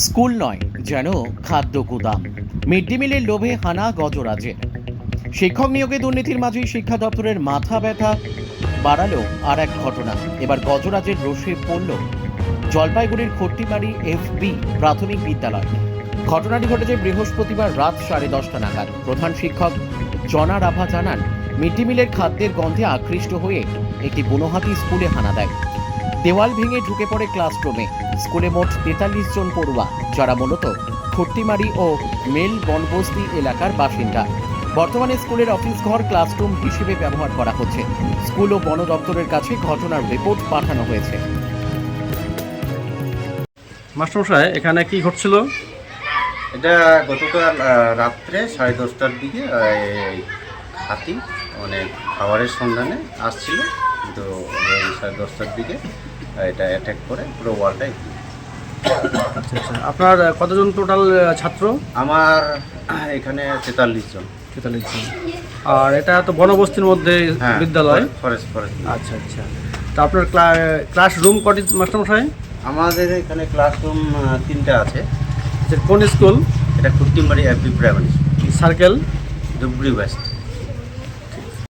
School নয়, যেন খাদ্য গুদাম। মিড ডে মিলের লোভে হানা গজরাজের। শিক্ষক নিয়োগে দুর্নীতির মাঝেই শিক্ষা দপ্তরের মাথা ব্যথা বাড়ালো আর এক ঘটনা। এবার গজরাজের রোষে পড়ল জলপাইগুড়ির খট্টিমারি FB প্রাথমিক বিদ্যালয়। ঘটনাটি ঘটেছে বৃহস্পতিবার রাত 10:30 নাগাদ। প্রধান শিক্ষক জনা রাভা জানান, মিড ডে মিলের খাদ্যের গন্ধে আকৃষ্ট হয়ে একটি বুনোহাতি স্কুলে হানা দেয়। দেওয়াল ভেঙে ঢুকে পড়ে ক্লাসরুমে। স্কুলে মোট 43 জন পড়ুয়া, যারা মূলত খট্টিমারি ও মেল বনবস্তি এলাকার বাসিন্দা। বর্তমানে স্কুলের অফিস ঘর ক্লাসরুম হিসেবে ব্যবহার করা হচ্ছে। স্কুল ও বন দপ্তরের কাছে ঘটনার রিপোর্ট পাঠানো হয়েছে। মাস্টারমশাই, এখানে কি ঘটছিল? এটা গতকাল রাত্রে 10:30টার দিকে হাতি মানে খাবারের সন্ধানে আসছিল, কিন্তু 10:30টার দিকে এটা অ্যাটাক করে পুরো ওয়ালটাই। আচ্ছা আচ্ছা, আপনার কতজন টোটাল ছাত্র? আমার এখানে 43 জন। 43 জন। আর এটা তো বনবস্তির মধ্যে বিদ্যালয়। ফরেস্ট। আচ্ছা আচ্ছা, তা আপনার ক্লাসরুম কটি মাস্টারমশাই? আমাদের এখানে ক্লাসরুম 3টা আছে। কোন স্কুল? এটা Khattimari FB primary school, circle Dhubri West.